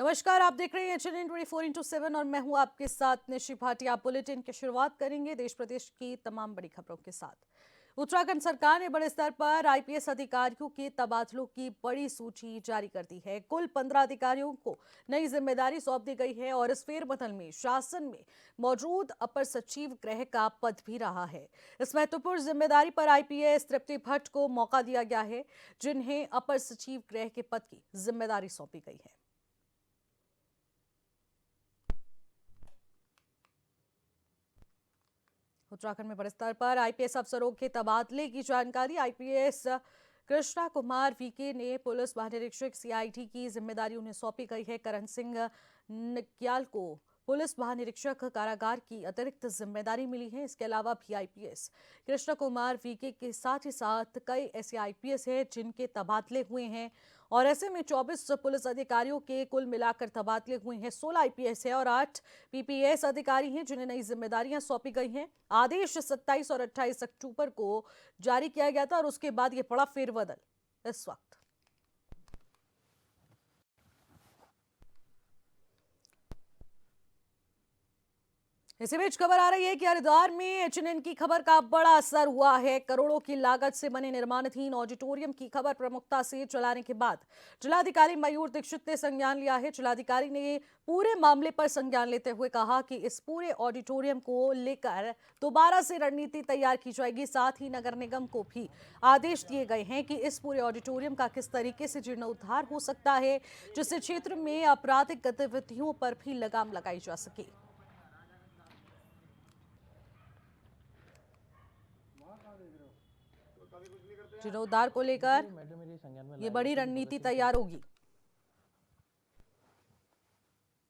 नमस्कार, आप देख रहे हैं HNN 24x7 और मैं हूं आपके साथ निशि भाटिया। बुलेटिन की शुरुआत करेंगे देश प्रदेश की तमाम बड़ी खबरों के साथ। उत्तराखंड सरकार ने बड़े स्तर पर IPS अधिकारियों के तबादलों की बड़ी सूची जारी कर दी है। कुल 15 अधिकारियों को नई जिम्मेदारी सौंप दी गई है और इस फेरबदल में शासन में मौजूद अपर सचिव गृह का पद भी रहा है। इस महत्वपूर्ण जिम्मेदारी पर IPS तृप्ति भट्ट को मौका दिया गया है, जिन्हें अपर सचिव गृह के पद की जिम्मेदारी सौंपी गई है। उत्तराखंड में बड़े स्तर पर IPS अफसरों के तबादले की जानकारी। IPS कृष्णा कुमार VK ने पुलिस महानिरीक्षक CID की जिम्मेदारी उन्हें सौंपी गई है। करण सिंह निक्याल को पुलिस महानिरीक्षक कारागार की अतिरिक्त जिम्मेदारी मिली है। इसके अलावा भी IPS कृष्णा कुमार VK के साथ ही साथ कई ऐसे IPS हैं जिनके तबादले हुए हैं और ऐसे में 24 पुलिस अधिकारियों के कुल मिलाकर तबादले हुए हैं। 16 IPS है और 8 PPS अधिकारी हैं जिन्हें नई जिम्मेदारियां सौंपी गई हैं। आदेश 27 और 28 अक्टूबर को जारी किया गया था और उसके बाद ये बड़ा फेरबदल इस वक्त। इसी बीच खबर आ रही है कि हरिद्वार में HNN की खबर का बड़ा असर हुआ है। करोड़ों की लागत से बने निर्माणाधीन ऑडिटोरियम की खबर प्रमुखता से चलाने के बाद जिलाधिकारी मयूर दीक्षित ने संज्ञान लिया है। जिलाधिकारी ने पूरे मामले पर संज्ञान लेते हुए कहा कि इस पूरे ऑडिटोरियम को लेकर दोबारा से रणनीति तैयार की जाएगी। साथ ही नगर निगम को भी आदेश दिए गए हैं कि इस पूरे ऑडिटोरियम का किस तरीके से जीर्णोद्धार हो सकता है, जिससे क्षेत्र में आपराधिक गतिविधियों पर भी लगाम लगाई जा सके। जीर्णोद्धार को लेकर ये बड़ी रणनीति तैयार होगी।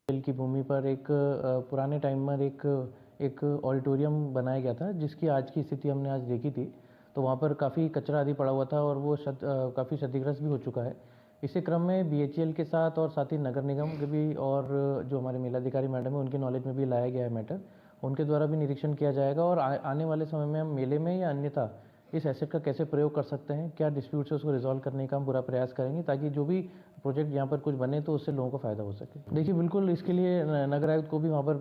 की भूमि पर एक पुराने टाइम में एक ऑडिटोरियम बनाया गया था, जिसकी आज की स्थिति हमने आज देखी थी। तो वहाँ पर काफ़ी कचरा आदि पड़ा हुआ था और वो काफ़ी क्षतिग्रस्त भी हो चुका है। इसी क्रम में BHEL के साथ और साथ ही नगर निगम के भी और जो हमारे मेलाधिकारी मैडम है उनके नॉलेज में भी लाया गया है मैटर। उनके द्वारा भी निरीक्षण किया जाएगा और आने वाले समय में हम मेले में या अन्यथा इस एसेट का कैसे प्रयोग कर सकते हैं, क्या डिस्प्यूट्स है उसको रिजॉल्व करने का हम पूरा प्रयास करेंगे, ताकि जो भी प्रोजेक्ट यहाँ पर कुछ बने तो उससे लोगों को फ़ायदा हो सके। देखिए, बिल्कुल इसके लिए नगर आयुक्त को भी वहाँ पर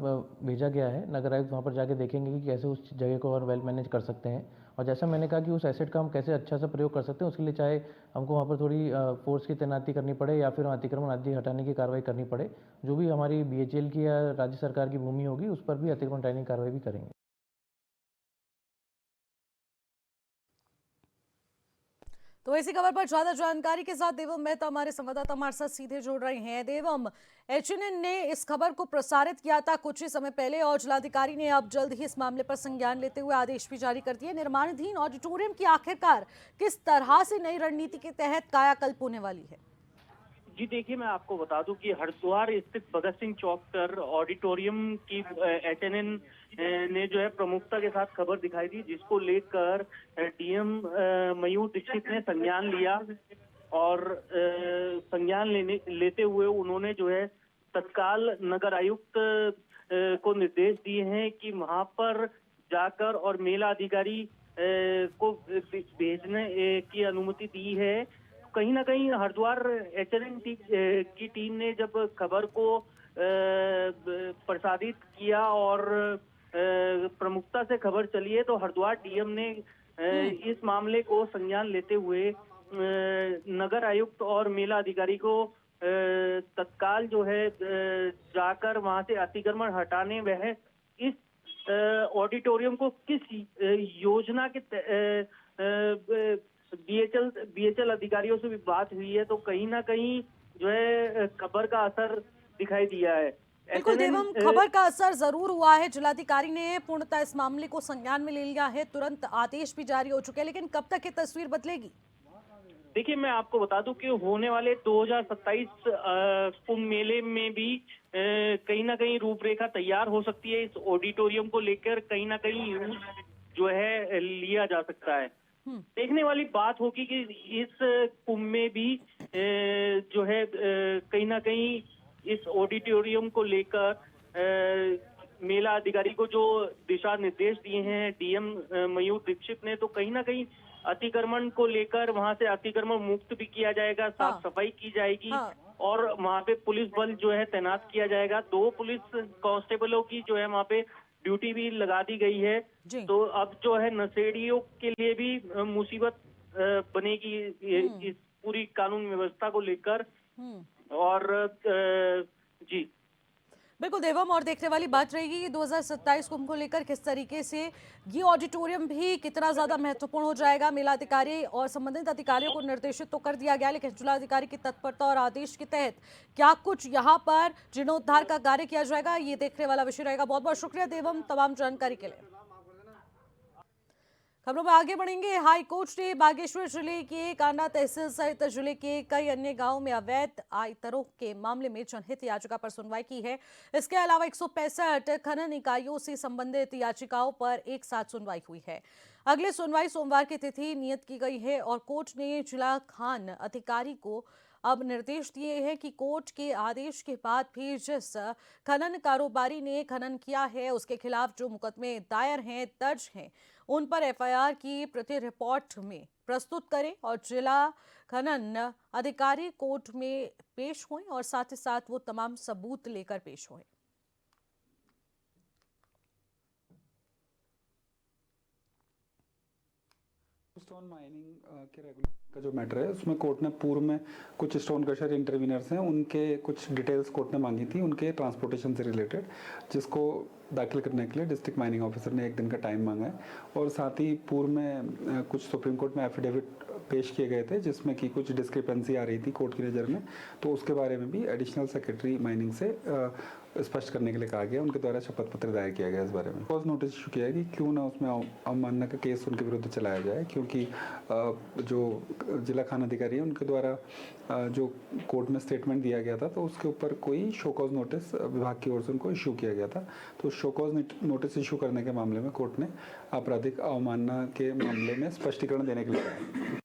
भेजा गया है। नगर आयुक्त वहाँ पर जाके देखेंगे कि कैसे उस जगह को और वेल मैनेज कर सकते हैं। और जैसा मैंने कहा कि उस एसेट का हम कैसे अच्छा सा प्रयोग कर सकते हैं, उसके लिए चाहे हमको वहाँ पर थोड़ी फोर्स की तैनाती करनी पड़े या फिर अतिक्रमण आदि हटाने की कार्रवाई करनी पड़े। जो भी हमारी BHEL की या राज्य सरकार की भूमि होगी उस पर भी अतिक्रमण हटाने की कार्रवाई भी करेंगे। तो इसी खबर पर ज्यादा जानकारी के साथ देवम मेहता हमारे संवाददाता हमारे साथ सीधे जुड़ रहे हैं। देवम, HNN ने इस खबर को प्रसारित किया था कुछ ही समय पहले और जिलाधिकारी ने अब जल्द ही इस मामले पर संज्ञान लेते हुए आदेश भी जारी कर दिए। निर्माणाधीन ऑडिटोरियम की आखिरकार किस तरह से नई रणनीति के तहत कायाकल्प होने वाली है? जी देखिए, मैं आपको बता दूं कि हरिद्वार स्थित भगत सिंह चौक पर ऑडिटोरियम की HNN ने जो है प्रमुखता के साथ खबर दिखाई थी, जिसको लेकर DM मयूर दीक्षित ने संज्ञान लिया और संज्ञान लेते हुए उन्होंने जो है तत्काल नगर आयुक्त को निर्देश दिए हैं कि वहां पर जाकर और मेला अधिकारी को भेजने की अनुमति दी है। कहीं ना कहीं हरिद्वार HNN की टीम ने जब खबर को प्रसारित किया और प्रमुखता से खबर चली है, तो हरिद्वार DM ने इस मामले को संज्ञान लेते हुए नगर आयुक्त और मेला अधिकारी को तत्काल जो है जाकर वहां से अतिक्रमण हटाने वह इस ऑडिटोरियम को किस योजना के BHEL अधिकारियों से भी बात हुई है, तो कहीं ना कहीं जो है खबर का असर दिखाई दिया है। बिल्कुल देवम, खबर का असर जरूर हुआ है। जिलाधिकारी ने पूर्णतः इस मामले को संज्ञान में ले लिया है, तुरंत आदेश भी जारी हो चुके हैं, लेकिन कब तक ये तस्वीर बदलेगी? देखिए, मैं आपको बता दूं कि होने वाले 2027 कुंभ मेले में भी कहीं ना कहीं रूपरेखा तैयार हो सकती है। इस ऑडिटोरियम को लेकर कहीं ना कहीं यूज जो है लिया जा सकता है। देखने वाली बात होगी कि इस कुंभ में भी जो है कहीं ना कहीं इस ऑडिटोरियम को लेकर मेला अधिकारी को जो दिशा निर्देश दिए हैं DM मयूर दीक्षित ने, तो कहीं ना कहीं अतिक्रमण को लेकर वहां से अतिक्रमण मुक्त भी किया जाएगा, साफ सफाई की जाएगी और वहाँ पे पुलिस बल जो है तैनात किया जाएगा। 2 पुलिस कांस्टेबलों की जो है वहाँ पे ड्यूटी भी लगा दी गई है। जी। तो अब जो है नशेड़ियों के लिए भी मुसीबत बनेगी इस पूरी कानून व्यवस्था को लेकर। और जी बिल्कुल देवम, और देखने वाली बात रहेगी कि 2027 कुंभ को लेकर किस तरीके से ये ऑडिटोरियम भी कितना ज्यादा महत्वपूर्ण हो जाएगा। मेलाधिकारी और संबंधित अधिकारियों को निर्देशित तो कर दिया गया, लेकिन जिलाधिकारी की तत्परता और आदेश के तहत क्या कुछ यहाँ पर जीर्णोद्धार का कार्य किया जाएगा, ये देखने वाला विषय रहेगा। बहुत बहुत शुक्रिया देवम तमाम जानकारी के लिए। खबरों में आगे बढ़ेंगे। हाई कोर्ट ने बागेश्वर जिले के कांडा तहसील सहित जिले के कई अन्य गांवों में अवैध आयतरों के मामले में जनहित याचिका पर सुनवाई की है। इसके अलावा 165 खनन इकाइयों से संबंधित याचिकाओं पर एक साथ सुनवाई हुई है। अगली सुनवाई सोमवार की तिथि नियत की गई है और कोर्ट ने जिला खान अधिकारी को अब निर्देश दिए हैं कि कोर्ट के आदेश के बाद भी जिस खनन कारोबारी ने खनन किया है उसके खिलाफ जो मुकदमे दायर हैं, दर्ज हैं, उन पर एफआईआर की प्रति रिपोर्ट में प्रस्तुत करें और जिला खनन अधिकारी कोर्ट में पेश हों और साथ ही साथ वो तमाम सबूत लेकर पेश हों। स्टोन माइनिंग के रेगुलेशन का जो मैटर है उसमें कोर्ट ने पूर्व में कुछ स्टोन क्रशर इंटरवीनर्स हैं, उनके कुछ डिटेल्स कोर्ट ने मांगी थी उनके ट्रांसपोर्टेशन से रिलेटेड, जिसको दाखिल करने के लिए डिस्ट्रिक्ट माइनिंग ऑफिसर ने 1 दिन का टाइम मांगा है। और साथ ही पूर्व में कुछ सुप्रीम कोर्ट में एफिडेविट पेश किए गए थे जिसमें कि कुछ डिस्क्रिपेंसी आ रही थी कोर्ट की नज़र में, तो उसके बारे में भी एडिशनल सेक्रेटरी माइनिंग से स्पष्ट करने के लिए कहा गया। उनके द्वारा शपथ पत्र दायर किया गया इस बारे में। कॉज नोटिस इशू किया है कि क्यों ना उसमें अवमानना का केस उनके विरुद्ध चलाया जाए, क्योंकि जो जिला खान अधिकारी है उनके द्वारा जो कोर्ट में स्टेटमेंट दिया गया था तो उसके ऊपर कोई शो कॉज नोटिस विभाग की ओर से उनको इशू किया गया था। तो शो कॉज नोटिस इशू करने के मामले में कोर्ट ने आपराधिक अवमानना के मामले में स्पष्टीकरण देने के लिए कहा।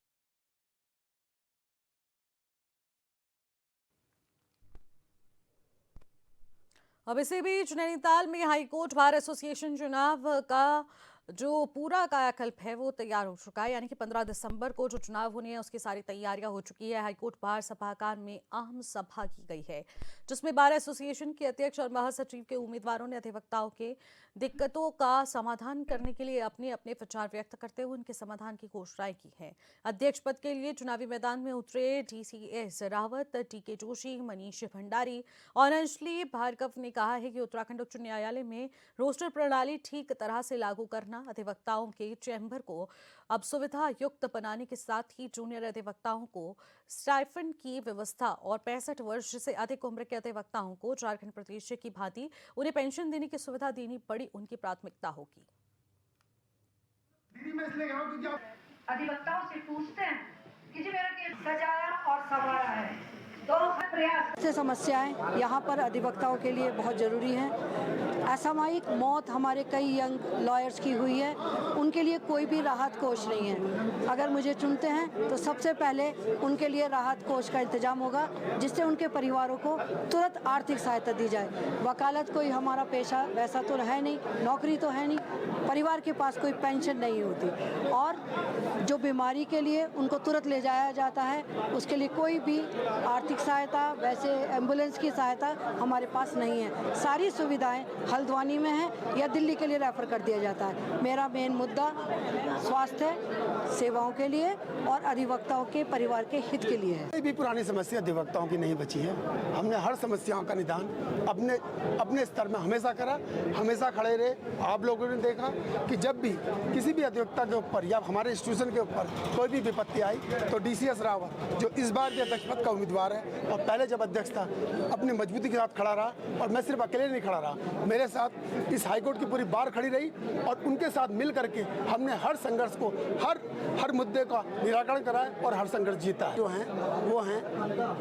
अब इसी बीच नैनीताल में हाईकोर्ट बार एसोसिएशन चुनाव का जो पूरा कायाकल्प है वो तैयार हो चुका है, यानी कि 15 दिसंबर को जो चुनाव होने हैं उसकी सारी तैयारियां हो चुकी है। हाईकोर्ट बार सभागार में अहम सभा की गई है जिसमें बार एसोसिएशन के अध्यक्ष और महासचिव के उम्मीदवारों ने अधिवक्ताओं के दिक्कतों का समाधान करने के लिए अपने अपने विचार व्यक्त करते हुए उनके समाधान की घोषणाएं की है। अध्यक्ष पद के लिए चुनावी मैदान में उतरे डीसीएस रावत, टीके जोशी, मनीष भंडारी और अंजलि भार्गव ने कहा है कि उत्तराखंड उच्च न्यायालय में रोस्टर प्रणाली ठीक तरह से लागू करना, अधिवक्ताओं के चैम्बर को अब सुविधा युक्त बनाने के साथ ही जूनियर अधिवक्ताओं को स्टाइफंड की व्यवस्था और 65 वर्ष से अधिक उम्र के अधिवक्ताओं को झारखंड प्रदेश की भांति उन्हें पेंशन देने की सुविधा देनी बड़ी उनकी प्राथमिकता होगी। अधिवक्ताओं से पूछते हैं कि जी मेरा केस सजाया और सवारा है, तो प्रयास से समस्याएं यहाँ पर अधिवक्ताओं के लिए बहुत ज़रूरी हैं। असामयिक मौत हमारे कई यंग लॉयर्स की हुई है, उनके लिए कोई भी राहत कोष नहीं है। अगर मुझे चुनते हैं तो सबसे पहले उनके लिए राहत कोष का इंतजाम होगा जिससे उनके परिवारों को तुरंत आर्थिक सहायता दी जाए। वकालत कोई हमारा पेशा वैसा तो है नहीं, नौकरी तो है नहीं, परिवार के पास कोई पेंशन नहीं होती और जो बीमारी के लिए उनको तुरंत ले जाया जाता है उसके लिए कोई भी आर्थिक सहायता, वैसे एम्बुलेंस की सहायता हमारे पास नहीं है। सारी सुविधाएं हल्द्वानी में है या दिल्ली के लिए रेफर कर दिया जाता है। मेरा मेन मुद्दा स्वास्थ्य सेवाओं के लिए और अधिवक्ताओं के परिवार के हित के लिए है। कोई भी पुरानी समस्या अधिवक्ताओं की नहीं बची है। हमने हर समस्याओं का निदान अपने स्तर में हमेशा करा, हमेशा खड़े रहे। आप लोगों ने देखा कि जब भी किसी भी अधिवक्ता के ऊपर या हमारे इंस्टीट्यूशन के ऊपर कोई भी विपत्ति आई तो डीसीएस रावत जो इस बार के अध्यक्ष पद का उम्मीदवार है और पहले जब अध्यक्ष था अपनी मजबूती के साथ खड़ा रहा और मैं सिर्फ अकेले नहीं खड़ा रहा, मेरे साथ इस हाईकोर्ट की पूरी बार खड़ी रही और उनके साथ मिल करके हमने हर संघर्ष को हर मुद्दे का निराकरण कराया और हर संघर्ष जीता है। जो हैं वो हैं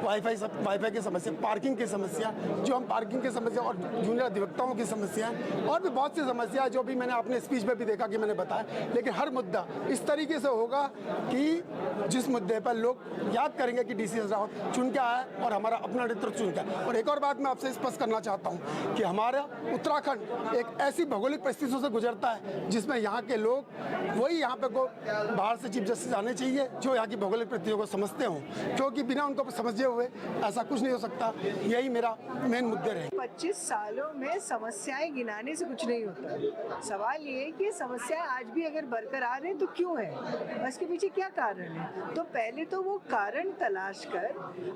वाईफाई की समस्या, पार्किंग की समस्या, जो हम पार्किंग की समस्या और जूनियर अधिवक्ताओं की समस्या और भी बहुत सी समस्या जो भी मैंने अपने स्पीच में भी देखा कि मैंने बताया। लेकिन हर मुद्दा इस तरीके से होगा कि जिस मुद्दे पर लोग याद करेंगे कि डीसीएस रावत चुन के है और हमारा अपना नेतृत्व चुनता है। और एक और बात मैं आपसे स्पष्ट करना चाहता हूँ कि हमारा उत्तराखंड एक ऐसी भौगोलिक परिस्थितियों से गुजरता है जिसमें यहाँ के लोग वही यहाँ पे को बाहर से चीफ जस्टिस आने चाहिए जो यहाँ की भौगोलिक परिस्थितियों को समझते हों, क्योंकि बिना उनको समझे हुए ऐसा कुछ नहीं हो सकता। यही मेरा मेन मुद्दे रहे। 25 सालों में समस्याएं गिनाने से कुछ नहीं होता। सवाल ये है कि समस्याएं आज भी अगर बरकरार है तो क्यों है, इसके पीछे क्या कारण है। तो पहले तो वो कारण तलाश कर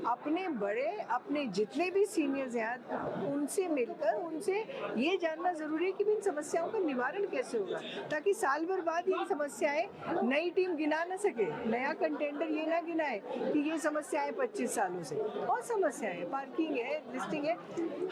अपने जितने भी सीनियर्स हैं उनसे मिलकर उनसे ये जानना जरूरी है कि इन समस्याओं का निवारण कैसे होगा, ताकि साल भर बाद ये समस्याएं नई टीम गिना न सके, नया कंटेंडर ये ना गिनाए कि ये समस्याएं 25 सालों से। बहुत समस्याएं, पार्किंग है, लिस्टिंग है,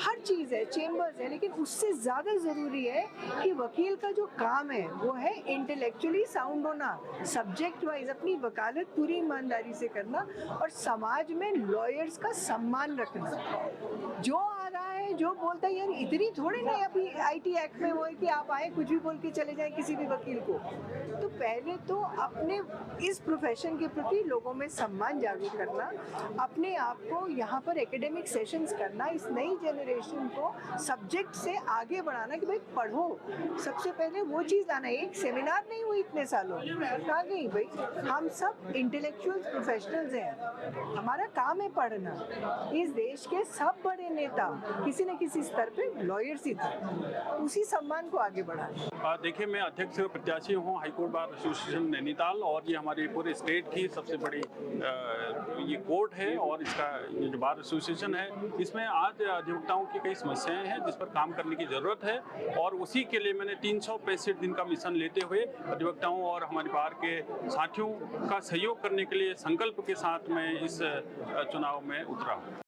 हर चीज़ है, चेम्बर्स है, लेकिन उससे ज़्यादा ज़रूरी है कि वकील का जो काम है वो है इंटेलेक्चुअली साउंड होना, सब्जेक्ट वाइज अपनी वकालत पूरी ईमानदारी से करना और समाज में लॉयर्स का सम्मान रखना। जो आ रहा है, जो बोलता है, यार इतनी थोड़ी नहीं अभी आईटी एक्ट में वो है कि आप आए कुछ भी बोल के चले जाएं किसी भी वकील को। तो पहले तो अपने इस प्रोफेशन के प्रति लोगों में सम्मान जागरूक करना, अपने आप को यहाँ पर एकेडमिक सेशंस करना, इस नई जनरेशन को सब्जेक्ट से आगे बढ़ाना कि भाई पढ़ो, सबसे पहले वो चीज़ लाना। एक सेमिनार नहीं हुई इतने सालों, कहाँ गई भाई? हम सब इंटेलेक्चुअल्स प्रोफेशनल्स हैं, हमारा काम है पढ़ना। इस देश के सब बड़े नेता किसी न किसी स्तर पे लॉयर्स ही थे, उसी सम्मान को आगे बढ़ाना। देखिए, मैं अध्यक्ष प्रत्याशी हूँ हाईकोर्ट बार एसोसिएशन नैनीताल, और ये हमारी पूरे स्टेट की सबसे बड़ी ये कोर्ट है। और इसका ये जो बार एसोसिएशन है, इसमें आज अधिवक्ताओं की कई समस्याएं हैं जिस पर काम करने की ज़रूरत है, और उसी के लिए मैंने 365 दिन का मिशन लेते हुए अधिवक्ताओं और हमारे बार के साथियों का सहयोग करने के लिए संकल्प के साथ मैं इस चुनाव में उतरा हूँ।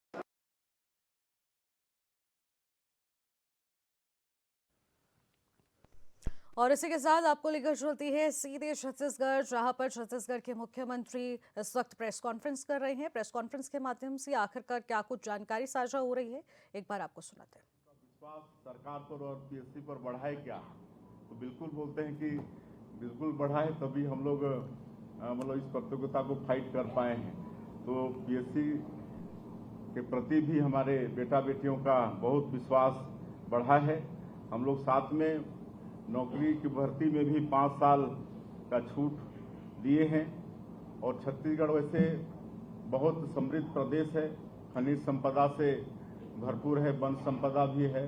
और इसी के साथ आपको लेकर चलती है सीधे छत्तीसगढ़, जहां पर छत्तीसगढ़ के मुख्यमंत्री इस वक्त प्रेस कॉन्फ्रेंस कर रहे हैं। प्रेस कॉन्फ्रेंस के माध्यम से आखिरकार क्या कुछ जानकारी साझा हो रही है, एक बार आपको सुनाते हैं। विश्वास सरकार पर और पीएससी पर बढ़ाए क्या? तो बिल्कुल बोलते हैं कि बिल्कुल बढ़ाए, तभी हम लोग मतलब इस प्रतियोगिता को फाइट कर पाए हैं। तो पीएससी के प्रति भी हमारे बेटा बेटियों का बहुत विश्वास बढ़ा है। हम लोग साथ में नौकरी की भर्ती में भी 5 साल का छूट दिए हैं। और छत्तीसगढ़ वैसे बहुत समृद्ध प्रदेश है, खनिज संपदा से भरपूर है, वन संपदा भी है,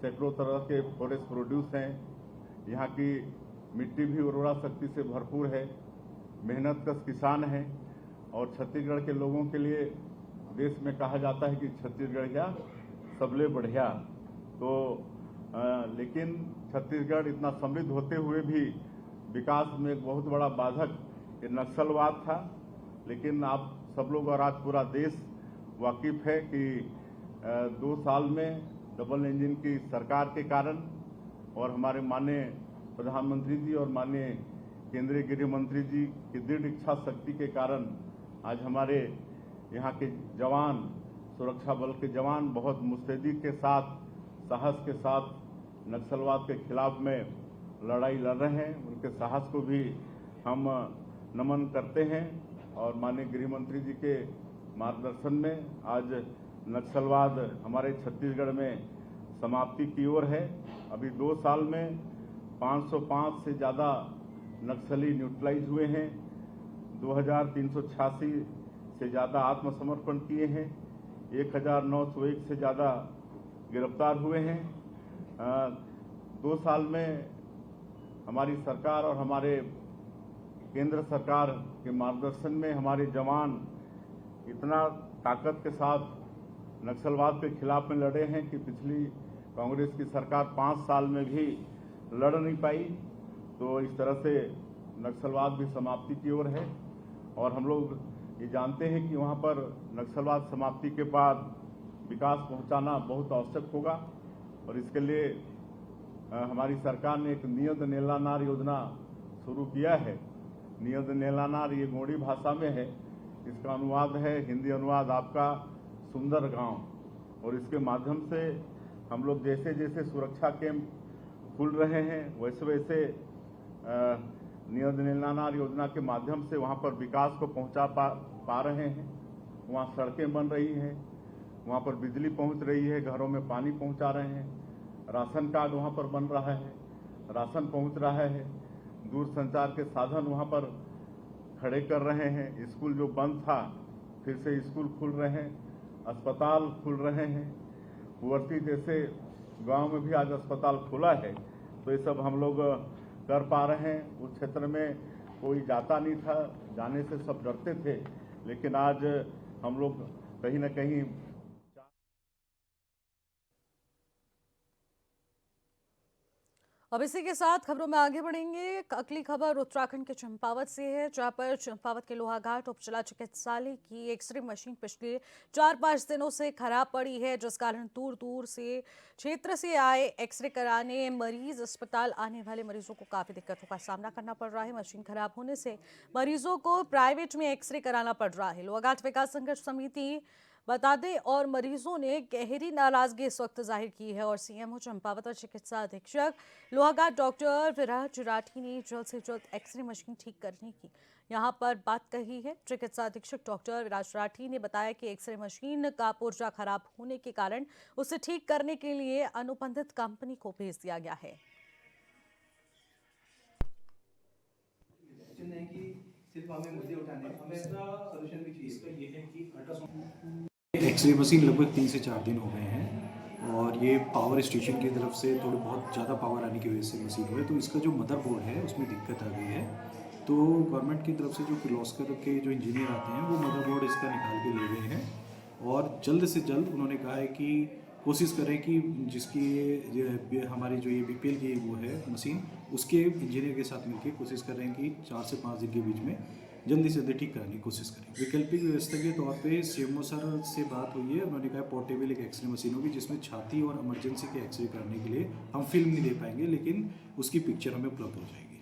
सैकड़ों तरह के फॉरेस्ट प्रोड्यूस हैं, यहाँ की मिट्टी भी उर्वरा शक्ति से भरपूर है, मेहनतकश किसान हैं। और छत्तीसगढ़ के लोगों के लिए देश में कहा जाता है कि छत्तीसगढ़िया सबले बढ़िया। तो लेकिन छत्तीसगढ़ इतना समृद्ध होते हुए भी विकास में एक बहुत बड़ा बाधक ये नक्सलवाद था। लेकिन आप सब लोग और आज पूरा देश वाकिफ है कि 2 साल में डबल इंजन की सरकार के कारण और हमारे माननीय प्रधानमंत्री जी और माननीय केंद्रीय गृह मंत्री जी की दृढ़ इच्छा शक्ति के कारण आज हमारे यहाँ के जवान, सुरक्षा बल के जवान बहुत मुस्तैदी के साथ, साहस के साथ नक्सलवाद के खिलाफ में लड़ाई लड़ रहे हैं। उनके साहस को भी हम नमन करते हैं। और माननीय गृह मंत्री जी के मार्गदर्शन में आज नक्सलवाद हमारे छत्तीसगढ़ में समाप्ति की ओर है। अभी 2 साल में 505 से ज़्यादा नक्सली न्यूट्रलाइज हुए हैं, 2386 से ज़्यादा आत्मसमर्पण किए हैं, 1901 से ज़्यादा गिरफ्तार हुए हैं। 2 साल में हमारी सरकार और हमारे केंद्र सरकार के मार्गदर्शन में हमारे जवान इतना ताकत के साथ नक्सलवाद के खिलाफ में लड़े हैं कि पिछली कांग्रेस की सरकार 5 साल में भी लड़ नहीं पाई। तो इस तरह से नक्सलवाद भी समाप्ति की ओर है। और हम लोग ये जानते हैं कि वहाँ पर नक्सलवाद समाप्ति के बाद विकास पहुँचाना बहुत आवश्यक होगा। और इसके लिए हमारी सरकार ने एक नियत नेलानार योजना शुरू किया है। नियत नेलानार ये गोंडी भाषा में है, इसका अनुवाद है, हिंदी अनुवाद आपका सुंदर गांव। और इसके माध्यम से हम लोग जैसे जैसे सुरक्षा कैंप खुल रहे हैं वैसे वैसे नियत नेलानार योजना के माध्यम से वहाँ पर विकास को पहुँचा पा रहे हैं। वहाँ सड़कें बन रही हैं, वहाँ पर बिजली पहुँच रही है, घरों में पानी पहुँचा रहे हैं, राशन कार्ड वहाँ पर बन रहा है, राशन पहुँच रहा है, दूरसंचार के साधन वहाँ पर खड़े कर रहे हैं, स्कूल जो बंद था फिर से स्कूल खुल रहे हैं, अस्पताल खुल रहे हैं, कुंवरती जैसे गांव में भी आज अस्पताल खुला है। तो ये सब हम लोग कर पा रहे हैं। उस क्षेत्र में कोई जाता नहीं था, जाने से सब डरते थे, लेकिन आज हम लोग कहीं ना कहीं अब इसी के साथ खबरों में आगे बढ़ेंगे। अगली खबर उत्तराखंड के चंपावत से है, जहां पर चंपावत के लोहाघाट उपजिला चिकित्सालय की एक्सरे मशीन पिछले 4-5 दिनों से खराब पड़ी है, जिस कारण दूर दूर से क्षेत्र से आए एक्सरे कराने मरीज अस्पताल आने वाले मरीजों को काफी दिक्कतों का सामना करना पड़ रहा है। मशीन खराब होने से मरीजों को प्राइवेट में एक्सरे कराना पड़ रहा है। लोहाघाट विकास संघर्ष समिति बता दें और मरीजों ने गहरी नाराजगी इस वक्त जाहिर की है और सीएमओ चंपावत और चिकित्सा अधीक्षक लोहाघाट डॉक्टर विराज राठी ने जल्द से जल्द एक्सरे मशीन ठीक करने की यहां पर बात कही है। चिकित्सा अधीक्षक डॉक्टर विराज राठी ने बताया कि एक्सरे मशीन का पुर्जा खराब होने के कारण उसे ठीक करने के लिए अनुबंधित कंपनी को भेज दिया गया है। सिर्फ हमें मुद्दे उठाने हैं, हमें सॉल्यूशन भी चाहिए। इसका ये है कि अल्ट्रासाउंड एक्सरे मशीन लगभग 3 से 4 दिन हो गए हैं और ये पावर स्टेशन की तरफ से थोड़ी बहुत ज़्यादा पावर आने की वजह से मशीन हुई है, तो इसका जो मदरबोर्ड है उसमें दिक्कत आ गई है। तो गवर्नमेंट की तरफ से जो किर्लोस्कर के जो इंजीनियर आते हैं वो मदरबोर्ड इसका निकाल के ले गए हैं और जल्द से जल्द उन्होंने कहा है कि कोशिश करें कि जिसकी ये हमारी जो ये बीपीएल की वो है मशीन उसके इंजीनियर के साथ मिलकर कोशिश करें कि 4 से 5 दिन के बीच में जल्दी से जल्दी ठीक कराने की कोशिश करें। वैकल्पिक व्यवस्था के तौर पे सीएमओ सर से बात हुई है, उन्होंने कहा पोर्टेबल एक एक्सरे मशीन होगी जिसमें छाती और इमरजेंसी के एक्सरे करने के लिए हम फिल्म नहीं दे पाएंगे, लेकिन उसकी पिक्चर हमें उपलब्ध हो जाएगी।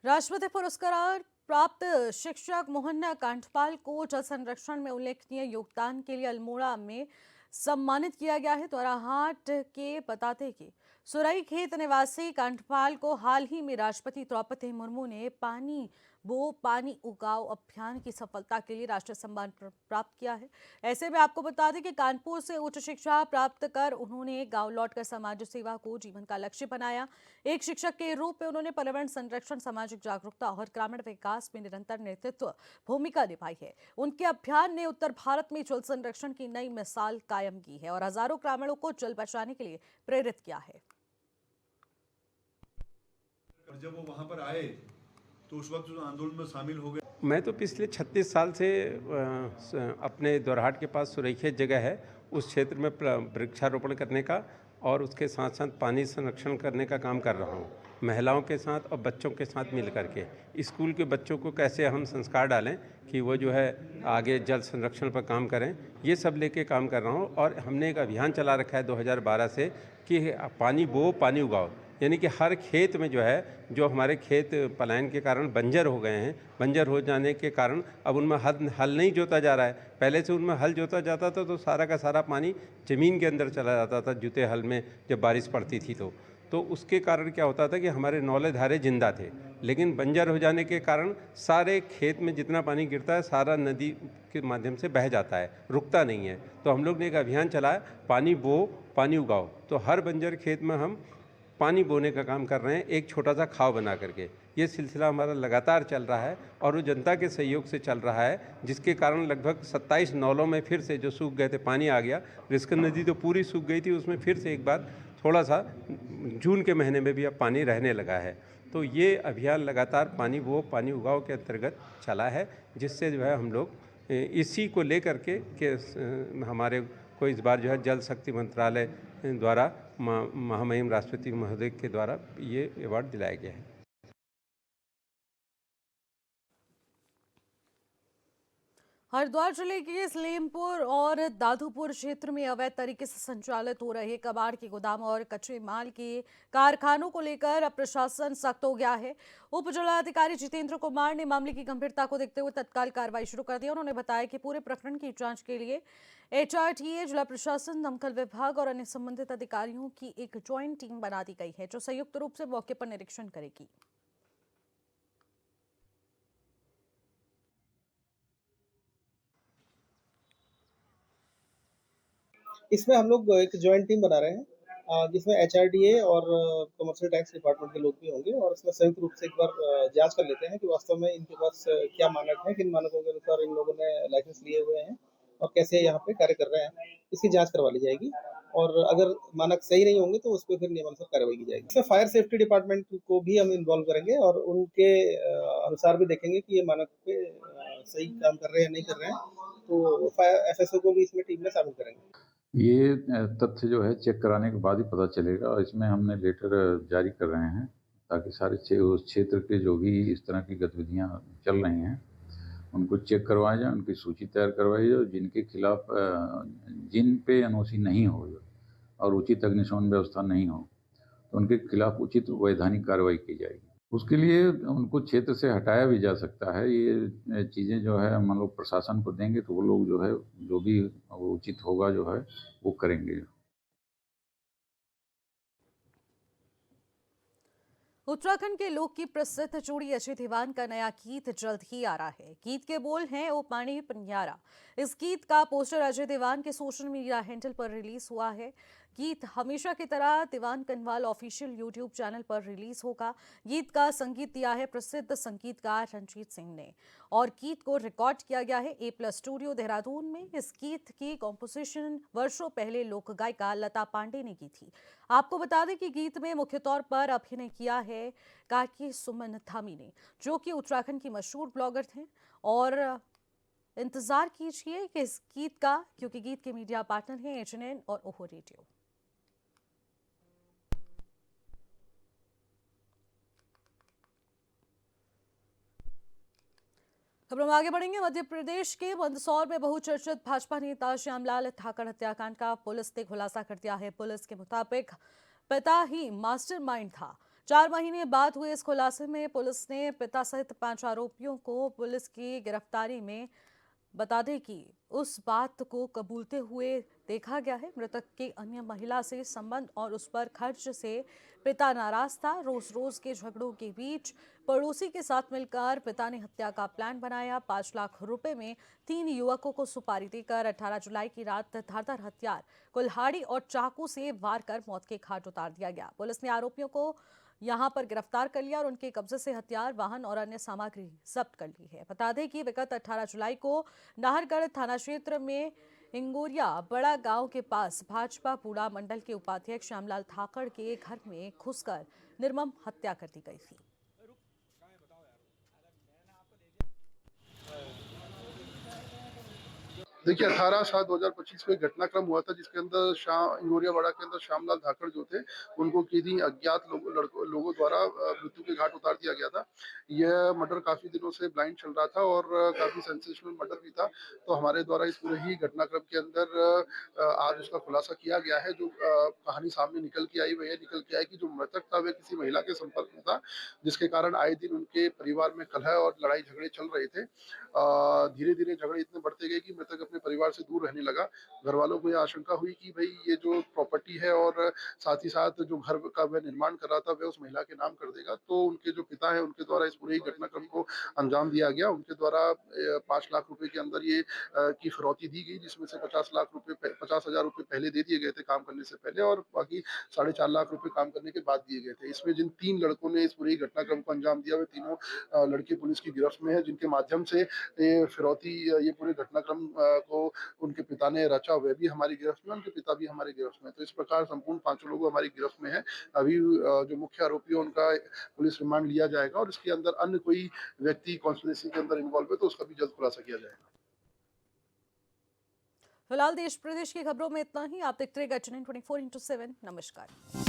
राष्ट्रपति पुरस्कार प्राप्त शिक्षक मोहन कांठपाल को जल संरक्षण में उल्लेखनीय योगदान के लिए अल्मोड़ा में सम्मानित किया गया है। द्वाराहाट के बताते कि सुरई खेत निवासी कांठपाल को हाल ही में राष्ट्रपति द्रौपदी मुर्मू ने पानी बो पानी उगाओ अभियान की सफलता के लिए राष्ट्रीय सम्मान प्राप्त किया है। ऐसे में आपको बता दें कि कानपुर से उच्च शिक्षा प्राप्त कर उन्होंने गांव लौटकर समाज सेवा को जीवन का लक्ष्य बनाया। एक शिक्षक के रूप में उन्होंने पर्यावरण संरक्षण, सामाजिक जागरूकता और ग्रामीण विकास में निरंतर नेतृत्व भूमिका निभाई है। उनके अभियान ने उत्तर भारत में जल संरक्षण की नई मिसाल कायम की है और हजारों ग्रामीणों को जल बचाने के लिए प्रेरित किया है। और जब वो वहां पर आए तो उस वक्त आंदोलन में शामिल हो गए। मैं तो पिछले 36 साल से अपने द्वारहाट के पास सुरैखेत जगह है उस क्षेत्र में वृक्षारोपण करने का और उसके साथ साथ पानी संरक्षण करने का काम कर रहा हूँ, महिलाओं के साथ और बच्चों के साथ मिल करके। स्कूल के बच्चों को कैसे हम संस्कार डालें कि वो जो है आगे जल संरक्षण पर काम करें, ये सब लेके काम कर रहा हूँ। और हमने एक अभियान चला रखा है 2012 से कि पानी बो पानी उगाओ, यानी कि हर खेत में जो है जो हमारे खेत पलायन के कारण बंजर हो गए हैं, बंजर हो जाने के कारण अब उनमें हल नहीं जोता जा रहा है। पहले से उनमें हल जोता जाता था तो सारा का सारा पानी ज़मीन के अंदर चला जाता था जुते हल में जब बारिश पड़ती थी तो उसके कारण क्या होता था कि हमारे नौले धारे जिंदा थे, लेकिन बंजर हो जाने के कारण सारे खेत में जितना पानी गिरता है सारा नदी के माध्यम से बह जाता है, रुकता नहीं है। तो हम लोग ने एक अभियान चलाया पानी बो पानी उगाओ, तो हर बंजर खेत में हम पानी बोने का काम कर रहे हैं एक छोटा सा खाव बना करके। ये सिलसिला हमारा लगातार चल रहा है और वो जनता के सहयोग से चल रहा है, जिसके कारण लगभग 27 नौलों में फिर से जो सूख गए थे पानी आ गया। रिस्कन नदी तो पूरी सूख गई थी, उसमें फिर से एक बार थोड़ा सा जून के महीने में भी अब पानी रहने लगा है। तो ये अभियान लगातार पानी बो पानी उगाओ के अंतर्गत चला है, जिससे जो है हम लोग इसी को लेकर के हमारे को इस बार जो है जल शक्ति मंत्रालय द्वारा महामहिम राष्ट्रपति महोदय के द्वारा ये अवार्ड दिलाया गया है। हरिद्वार जिले के सलेमपुर और दादूपुर क्षेत्र में अवैध तरीके से संचालित हो रहे कबाड़ के गोदाम और कच्चे माल के कारखानों को लेकर अब प्रशासन सख्त हो गया है। उप जिलाधिकारी जितेंद्र कुमार ने मामले की गंभीरता को देखते हुए तत्काल कार्रवाई शुरू कर दी। उन्होंने बताया कि पूरे प्रकरण की जांच के लिए HRTA, जिला प्रशासन, दमकल विभाग और अन्य संबंधित अधिकारियों की एक ज्वाइंट टीम बना दी गई है, जो संयुक्त रूप से मौके पर निरीक्षण करेगी। इसमें हम लोग एक जॉइंट टीम बना रहे हैं जिसमें HRDA और कमर्शियल टैक्स डिपार्टमेंट के लोग भी होंगे और इसमें संयुक्त रूप से एक बार जांच कर लेते हैं कि वास्तव में इनके पास क्या मानक है, किन मानकों के अनुसार इन लोगों ने लाइसेंस लिए हुए हैं और कैसे यहाँ पे कार्य कर रहे हैं, इसकी जांच करवा ली जाएगी और अगर मानक सही नहीं होंगे तो उस पर फिर नियमानुसार कार्रवाई की जाएगी। इसमें फायर सेफ्टी डिपार्टमेंट को भी हम इन्वॉल्व करेंगे और उनके अनुसार भी देखेंगे कि ये मानक पे सही काम कर रहे हैं या नहीं कर रहे हैं, तो फायर FSO को भी इसमें टीम में शामिल करेंगे। ये तथ्य जो है चेक कराने के बाद ही पता चलेगा और इसमें हमने लेटर जारी कर रहे हैं ताकि सारे उस क्षेत्र के जो भी इस तरह की गतिविधियां चल रही हैं उनको चेक करवाया जाए, उनकी सूची तैयार करवाई जाए और जिनके खिलाफ जिन पे NOC नहीं हो और उचित अग्निशमन व्यवस्था नहीं हो तो उनके खिलाफ उचित वैधानिक कार्रवाई की जाएगी। उसके लिए उनको क्षेत्र से हटाया भी जा सकता है। ये चीज़ें जो है हम लोग प्रशासन को देंगे तो वो लोग जो है जो भी उचित होगा जो है वो करेंगे। उत्तराखंड के लोक की प्रसिद्ध जोड़ी अजय देवगन का नया गीत जल्द ही आ रहा है। गीत के बोल हैं ओ पानी पनियारा। इस गीत का पोस्टर अजय देवगन के सोशल मीडिया हैंडल पर रिलीज हुआ है। गीत हमेशा की तरह देवान कनवाल ऑफिशियल यूट्यूब चैनल पर रिलीज होगा। गीत का संगीत दिया है प्रसिद्ध संगीतकार रंजीत सिंह ने और गीत को रिकॉर्ड किया गया है A+ स्टूडियो देहरादून में। इस गीत की कॉम्पोजिशन वर्षों पहले लोक गायिका लता पांडे ने की थी। आपको बता दें कि गीत में मुख्य तौर पर अभिनय किया है कार्की सुमन धामी ने, जो कि उत्तराखंड की मशहूर ब्लॉगर थे। और इंतजार कीजिए कि इस गीत का, क्योंकि गीत के मीडिया पार्टनर हैं HNN और ओहो रेडियो। खबरों में आगे बढ़ेंगे। मध्य प्रदेश के मंदसौर में बहुचर्चित भाजपा नेता श्यामलाल ठाकर हत्याकांड का पुलिस ने खुलासा कर दिया है। पुलिस के मुताबिक पिता ही मास्टरमाइंड था। 4 महीने बाद हुए इस खुलासे में पुलिस ने पिता सहित 5 आरोपियों को पुलिस की गिरफ्तारी में बता दें कि उस बात को कबूलते हुए देखा गया है। मृतक के अन्य महिला से संबंध और उस पर खर्च से पिता नाराज था। रोज के झगड़ों के बीच पड़ोसी के साथ मिलकर पिता ने हत्या का प्लान बनाया। 5 लाख रुपए में 3 युवकों को सुपारी देकर 18 जुलाई की रात धारदार हथियार कुल्हाड़ी और चाकू से वार कर मौत के घाट उतार दिया गया। पुलिस ने आरोपियों को यहां पर गिरफ्तार कर लिया और उनके कब्जे से हथियार, वाहन और अन्य सामग्री जब्त कर ली है। बता दें कि विगत 18 जुलाई को नाहरगढ़ थाना क्षेत्र में इंगोरिया बड़ा गांव के पास भाजपा पूरा मंडल के उपाध्यक्ष श्यामलाल ठाकर के घर में घुसकर निर्मम हत्या कर दी गई थी। देखिए 18/7/2025 में घटनाक्रम हुआ था जिसके अंदर इंगोरियावाड़ा के अंदर श्यामलाल धाकड़ जो थे उनको किन्हीं अज्ञात लोगों द्वारा मृत्यु के घाट उतार दिया गया था। यह मर्डर काफी दिनों से ब्लाइंड चल रहा था और काफी सेंसेशनल मर्डर भी था। तो हमारे द्वारा इस पूरे ही घटनाक्रम के अंदर आज उसका खुलासा किया गया है। जो कहानी सामने निकल के आई वह निकल के आई कि जो मृतक था वह किसी महिला के संपर्क में था, जिसके कारण आए दिन उनके परिवार में कलह और लड़ाई झगड़े चल रहे थे। धीरे धीरे झगड़े इतने बढ़ते गए कि मृतक अपने परिवार से दूर रहने लगा। घर वालों को यह आशंका हुई कि भाई ये जो प्रॉपर्टी है और साथ ही साथ जो घर का वह निर्माण कर रहा था वह उस महिला के नाम कर देगा। तो उनके जो पिता है उनके द्वारा इस पूरे घटनाक्रम को अंजाम दिया गया। उनके द्वारा 5 लाख रुपए के अंदर ये की फिरौती दी गई, जिसमें से 50,000 रुपए पहले दे दिए गए थे काम करने से पहले और बाकी 4.5 लाख रुपए काम करने के बाद दिए गए थे। इसमें जिन 3 लड़कों ने इस पूरे घटनाक्रम को अंजाम दिया वे तीनों लड़के पुलिस की गिरफ्त में है, जिनके माध्यम से ये फिरौती ये पूरे घटनाक्रम को उनके पिता ने रचा। वह भी हमारी गिरफ्त में, उनके पिता भी हमारी गिरफ्त में। तो इस प्रकार संपूर्ण 5 लोग हमारी गिरफ्त में है। अभी जो मुख्य आरोपी है उनका पुलिस रिमांड लिया जाएगा और इसके अंदर अन्य कोई व्यक्ति कॉन्स्पिरेसी के अंदर इन्वॉल्व है तो उसका भी जल्द खुलासा किया जाएगा। फिलहाल देश प्रदेश की खबरों में इतना ही। आप देखते रहिएगा HNN 24/7। नमस्कार।